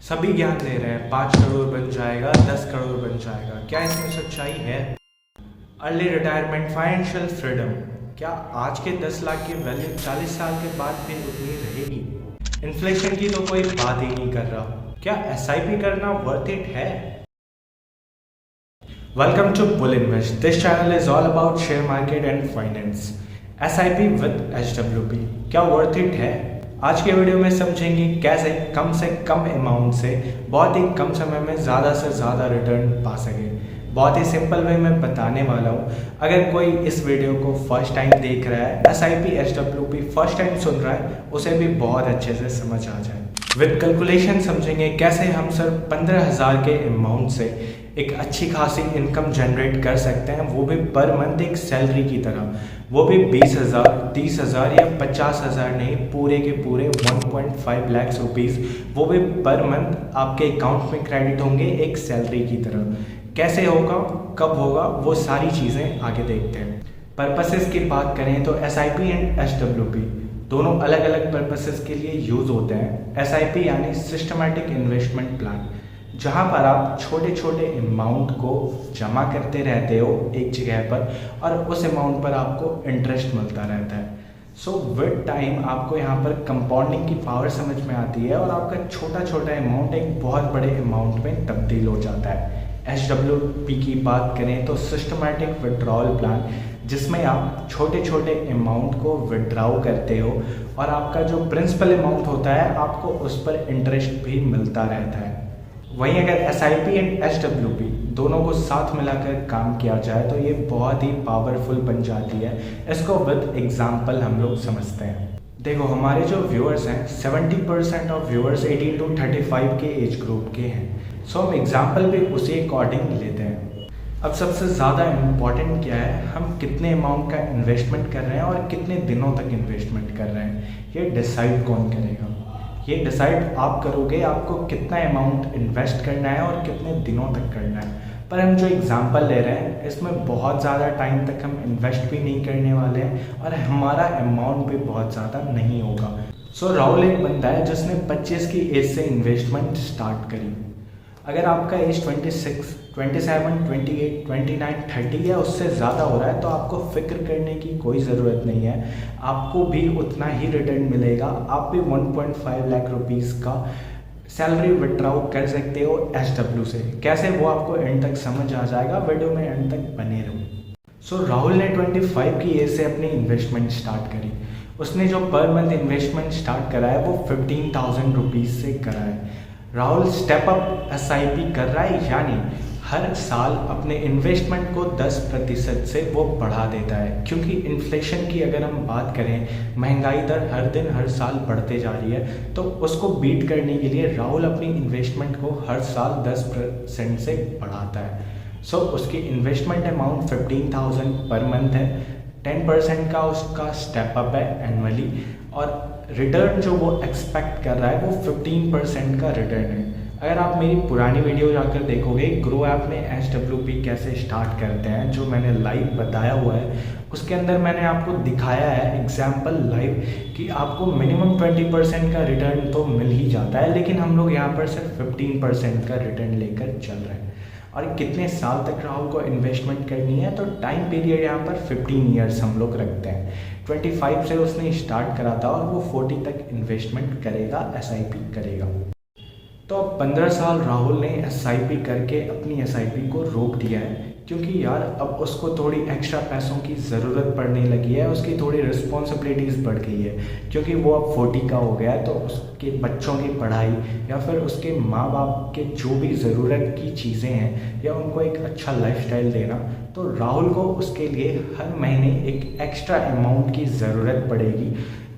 सभी ज्ञान दे रहे हैं 5 करोड़ बन जाएगा, 10 करोड़ बन जाएगा। क्या इसमें सच्चाई है? अर्ली रिटायरमेंट, फाइनेंशियल फ्रीडम, क्या आज के 10 लाख की वैल्यू 40 साल के बाद भी उतनी रहेगी? इन्फ्लेशन की तो कोई बात ही नहीं कर रहा। क्या एसआईपी करना वर्थ इट है? Welcome to Bull Invest. This channel is all about share market and finance. SIP with HWP क्या वर्थ इट है? आज के वीडियो में समझेंगे कैसे कम से कम अमाउंट से बहुत ही कम समय में ज़्यादा से ज़्यादा रिटर्न पा सके। बहुत ही सिंपल वे में बताने वाला हूँ। अगर कोई इस वीडियो को फर्स्ट टाइम देख रहा है, एसआईपी एचडब्ल्यूपी फर्स्ट टाइम सुन रहा है, उसे भी बहुत अच्छे से समझ आ जाए। विद कैलकुलेशन समझेंगे कैसे हम सिर्फ 15,000 के अमाउंट से एक अच्छी खासी इनकम जनरेट कर सकते हैं, वो भी पर मंथ एक सैलरी की तरह। वो भी 20,000, 30,000 या 50,000 नहीं, पूरे के पूरे 1.5 लाख रुपीज़, वो भी पर मंथ आपके अकाउंट में क्रेडिट होंगे एक सैलरी की तरह। कैसे होगा, कब होगा, वो सारी चीज़ें आगे देखते हैं। पर्पसेस की बात करें तो एसआईपी एंड एचडब्ल्यूपी दोनों अलग अलग पर्पसेस के लिए यूज़ होते हैं। एसआईपी यानी सिस्टमैटिक इन्वेस्टमेंट प्लान, जहाँ पर आप छोटे छोटे अमाउंट को जमा करते रहते हो एक जगह पर और उस अमाउंट पर आपको इंटरेस्ट मिलता रहता है। सो विद टाइम आपको यहाँ पर कंपाउंडिंग की पावर समझ में आती है और आपका छोटा छोटा अमाउंट एक बहुत बड़े अमाउंट में तब्दील हो जाता है। एचडब्ल्यूपी की बात करें तो सिस्टमैटिक विड्रॉल प्लान, जिसमें आप छोटे छोटे अमाउंट को विड्रॉ करते हो और आपका जो प्रिंसिपल अमाउंट होता है आपको उस पर इंटरेस्ट भी मिलता रहता है। वहीं अगर एसआईपी एंड एचडब्ल्यूपी दोनों को साथ मिलाकर काम किया जाए तो ये बहुत ही पावरफुल बन जाती है। इसको विद एग्जांपल हम लोग समझते हैं। देखो, हमारे जो व्यूअर्स हैं 70% ऑफ व्यूअर्स 18 to 35 के एज ग्रुप के हैं। सो हम एग्जांपल भी उसी अकॉर्डिंग लेते हैं। अब सबसे ज़्यादा इम्पॉर्टेंट क्या है, हम कितने अमाउंट का इन्वेस्टमेंट कर रहे हैं और कितने दिनों तक इन्वेस्टमेंट कर रहे हैं, ये डिसाइड कौन करेगा? ये डिसाइड आप करोगे, आपको कितना अमाउंट इन्वेस्ट करना है और कितने दिनों तक करना है। पर हम जो एग्जांपल ले रहे हैं इसमें बहुत ज़्यादा टाइम तक हम इन्वेस्ट भी नहीं करने वाले हैं और हमारा अमाउंट भी बहुत ज़्यादा नहीं होगा। सो राहुल एक बंदा है जिसने 25 की एज से इन्वेस्टमेंट स्टार्ट करी। अगर आपका एज 26, 27, 28, 29, 30 या उससे ज़्यादा हो रहा है तो आपको फिक्र करने की कोई ज़रूरत नहीं है। आपको भी उतना ही रिटर्न मिलेगा। आप भी 1.5 लाख रुपीज़ का सैलरी विड्रॉ कर सकते हो एचडब्ल्यू से। कैसे, वो आपको एंड तक समझ आ जाएगा, वीडियो में एंड तक बने रहो। सो राहुल ने 25 की एज से अपनी इन्वेस्टमेंट स्टार्ट करी। उसने जो पर मंथ इन्वेस्टमेंट स्टार्ट करा है वो 15,000 रुपीज़ से करा है। राहुल स्टेप अप एसआईपी कर रहा है, यानी हर साल अपने इन्वेस्टमेंट को 10% से वो बढ़ा देता है। क्योंकि इन्फ्लेशन की अगर हम बात करें, महंगाई दर हर दिन हर साल बढ़ते जा रही है, तो उसको बीट करने के लिए राहुल अपनी इन्वेस्टमेंट को हर साल 10% से बढ़ाता है। सो उसकी इन्वेस्टमेंट अमाउंट 15,000 पर मंथ है। 10% का उसका स्टेप अप है एनुअली और रिटर्न जो वो एक्सपेक्ट कर रहा है वो 15% का रिटर्न है। अगर आप मेरी पुरानी वीडियो जाकर देखोगे, ग्रो ऐप में एचडब्ल्यूपी कैसे स्टार्ट करते हैं, जो मैंने लाइव बताया हुआ है, उसके अंदर मैंने आपको दिखाया है एग्जाम्पल लाइव कि आपको मिनिमम 20% का रिटर्न तो मिल ही जाता है, लेकिन हम लोग यहाँ पर सिर्फ 15% का रिटर्न लेकर चल रहे हैं। और कितने साल तक राहुल को इन्वेस्टमेंट करनी है, तो टाइम पीरियड यहाँ पर 15 ईयर्स हम लोग रखते हैं। 25 से उसने स्टार्ट करा था और वो 40 तक इन्वेस्टमेंट करेगा, एसआईपी करेगा। तो अब 15 साल राहुल ने एसआईपी करके अपनी एसआईपी को रोक दिया है, क्योंकि यार अब उसको थोड़ी एक्स्ट्रा पैसों की ज़रूरत पड़ने लगी है। उसकी थोड़ी रिस्पॉन्सिबिलिटीज़ बढ़ गई है, क्योंकि वो अब 40 का हो गया है। तो उसके बच्चों की पढ़ाई या फिर उसके माँ बाप के जो भी ज़रूरत की चीज़ें हैं या उनको एक अच्छा लाइफस्टाइल देना, तो राहुल को उसके लिए हर महीने एक एक्स्ट्रा अमाउंट की ज़रूरत पड़ेगी,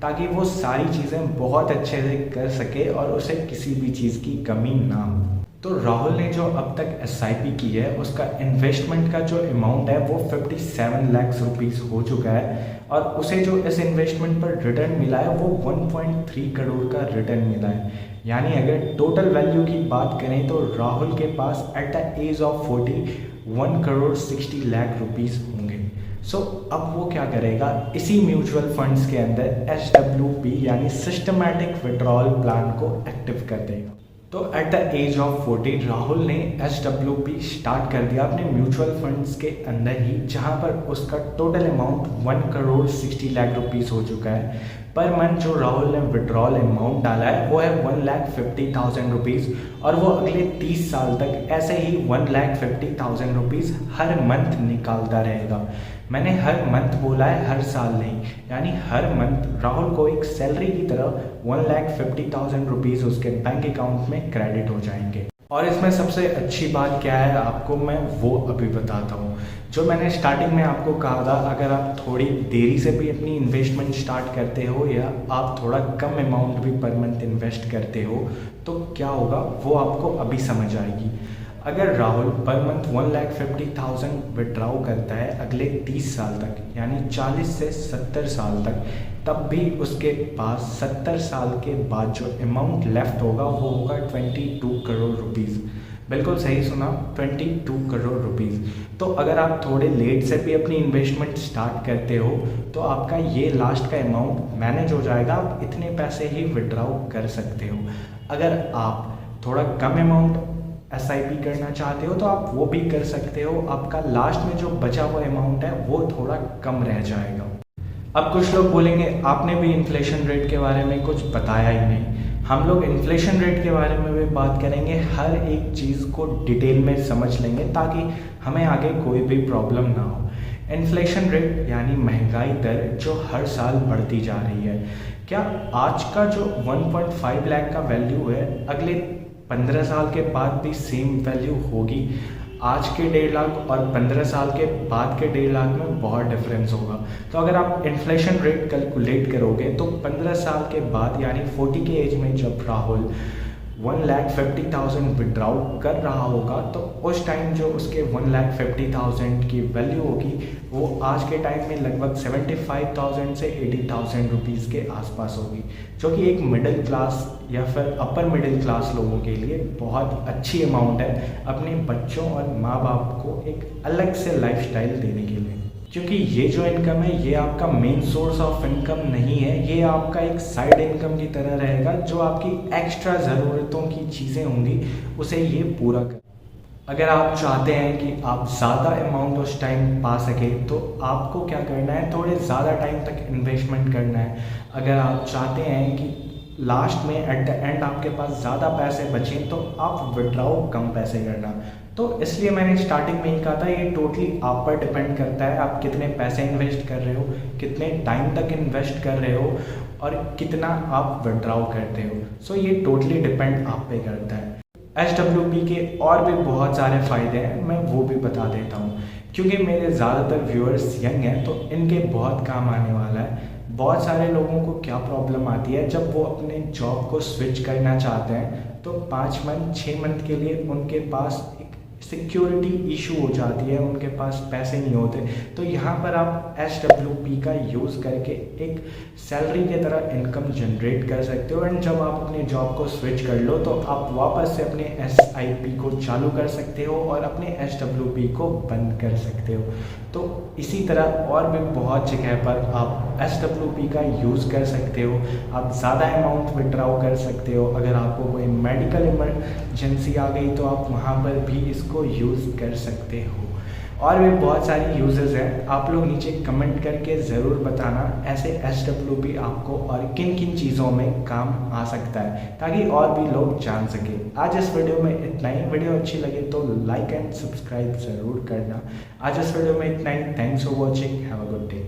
ताकि वो सारी चीज़ें बहुत अच्छे से कर सके और उसे किसी भी चीज़ की कमी ना हो। तो राहुल ने जो अब तक एसआईपी की है, उसका इन्वेस्टमेंट का जो अमाउंट है वो 57 लाख रुपीज़ हो चुका है और उसे जो इस इन्वेस्टमेंट पर रिटर्न मिला है वो 1.3 करोड़ का रिटर्न मिला है। यानी अगर टोटल वैल्यू की बात करें तो राहुल के पास at the age of 40 1 crore 60 lakh rupees होंगे। सो अब वो क्या करेगा, इसी म्यूचुअल फंड्स के अंदर एचडब्ल्यूपी यानी सिस्टमैटिक विड्रॉल प्लान को एक्टिव कर देगा। तो at the age of 40 Rahul ने SWP स्टार्ट कर दिया अपने म्यूचुअल फंड्स के अंदर ही, जहां पर उसका टोटल अमाउंट 1,60,00,000 हो चुका है। पर मंथ जो राहुल ने विड्रॉल अमाउंट डाला है वो है 1,50,000 और वो अगले 30 साल तक ऐसे ही 1,50,000 हर मंथ निकालता रहेगा। मैंने हर मंथ बोला है, हर साल नहीं। यानी हर मंथ राहुल को एक सैलरी की तरह 1,50,000 उसके बैंक अकाउंट में क्रेडिट हो जाएंगे। और इसमें सबसे अच्छी बात क्या है आपको मैं वो अभी बताता हूँ। जो मैंने स्टार्टिंग में आपको कहा था, अगर आप थोड़ी देरी से भी अपनी इन्वेस्टमेंट स्टार्ट करते हो या आप थोड़ा कम अमाउंट भी पर मंथ इन्वेस्ट करते हो तो क्या होगा वो आपको अभी समझ आएगी। अगर राहुल पर मंथ 1,50,000 विड्रॉ करता है अगले 30 साल तक, यानी 40 से 70 साल तक, तब भी उसके पास 70 साल के बाद जो अमाउंट लेफ्ट होगा वो होगा 22 करोड़ रुपीज़। बिल्कुल सही सुना, 22 करोड़ रुपीज़। तो अगर आप थोड़े लेट से भी अपनी इन्वेस्टमेंट स्टार्ट करते हो तो आपका ये लास्ट का अमाउंट मैनेज हो जाएगा, आप इतने पैसे ही विड्रॉ कर सकते हो। अगर आप थोड़ा कम अमाउंट SIP करना चाहते हो तो आप वो भी कर सकते हो, आपका लास्ट में जो बचा हुआ अमाउंट है वो थोड़ा कम रह जाएगा। अब कुछ लोग बोलेंगे आपने भी इन्फ्लेशन रेट के बारे में कुछ बताया ही नहीं। हम लोग इन्फ्लेशन रेट के बारे में भी बात करेंगे, हर एक चीज़ को डिटेल में समझ लेंगे ताकि हमें आगे कोई भी प्रॉब्लम ना हो। इन्फ्लेशन रेट यानी महंगाई दर जो हर साल बढ़ती जा रही है। क्या आज का जो 1.5 लाख का वैल्यू है अगले 15 साल के बाद भी सेम वैल्यू होगी? आज के 1.5 लाख और 15 साल के बाद के 1.5 लाख में बहुत डिफरेंस होगा। तो अगर आप इन्फ्लेशन रेट कैलकुलेट करोगे तो 15 साल के बाद यानी 40 के एज में जब राहुल 1,50,000 विड्रॉ कर रहा होगा तो उस टाइम जो उसके 1,50,000 की वैल्यू होगी वो आज के टाइम में लगभग 75,000 से 80,000 रुपीज़ के आसपास होगी, जो कि एक मिडिल क्लास या फिर अपर मिडिल क्लास लोगों के लिए बहुत अच्छी अमाउंट है अपने बच्चों और माँ बाप को एक अलग से लाइफस्टाइल देने के लिए। क्योंकि ये जो इनकम है ये आपका मेन सोर्स ऑफ इनकम नहीं है, ये आपका एक साइड इनकम की तरह रहेगा जो आपकी एक्स्ट्रा ज़रूरतों की चीज़ें होंगी उसे ये पूरा कर। अगर आप चाहते हैं कि आप ज़्यादा अमाउंट उस टाइम पा सके तो आपको क्या करना है, थोड़े ज़्यादा टाइम तक इन्वेस्टमेंट करना है। अगर आप चाहते हैं कि लास्ट में एट द एंड आपके पास ज़्यादा पैसे बचें तो आप विड्रॉ कम पैसे करना। तो इसलिए मैंने स्टार्टिंग में ही कहा था ये टोटली आप पर डिपेंड करता है, आप कितने पैसे इन्वेस्ट कर रहे हो, कितने टाइम तक इन्वेस्ट कर रहे हो और कितना आप विड्रॉ करते हो। सो ये टोटली डिपेंड आप पे करता है। SWP के और भी बहुत सारे फ़ायदे हैं, मैं वो भी बता देता हूँ। क्योंकि मेरे ज़्यादातर व्यूअर्स यंग हैं तो इनके बहुत काम आने वाला है। बहुत सारे लोगों को क्या प्रॉब्लम आती है जब वो अपने जॉब को स्विच करना चाहते हैं तो 5 मंथ 6 मंथ के लिए उनके पास एक सिक्योरिटी इशू हो जाती है, उनके पास पैसे नहीं होते। तो यहाँ पर आप SWP का यूज़ करके एक सैलरी की तरह इनकम जनरेट कर सकते हो एंड जब आप अपने जॉब को स्विच कर लो तो आप वापस से अपने SIP को चालू कर सकते हो और अपने SWP को बंद कर सकते हो। तो इसी तरह और भी बहुत जगह पर आप SWP का यूज़ कर सकते हो। आप ज़्यादा अमाउंट विड्रॉ कर सकते हो। अगर आपको कोई मेडिकल इमरजेंसी आ गई तो आप वहाँ पर भी इसको यूज़ कर सकते हो। और भी बहुत सारी यूजेस हैं, आप लोग नीचे कमेंट करके ज़रूर बताना ऐसे SWP आपको और किन किन चीज़ों में काम आ सकता है ताकि और भी लोग जान सके। आज इस वीडियो में इतना ही। वीडियो अच्छी लगे तो लाइक एंड सब्सक्राइब ज़रूर करना। आज इस वीडियो में इतना ही। Thanks for watching, have a good day.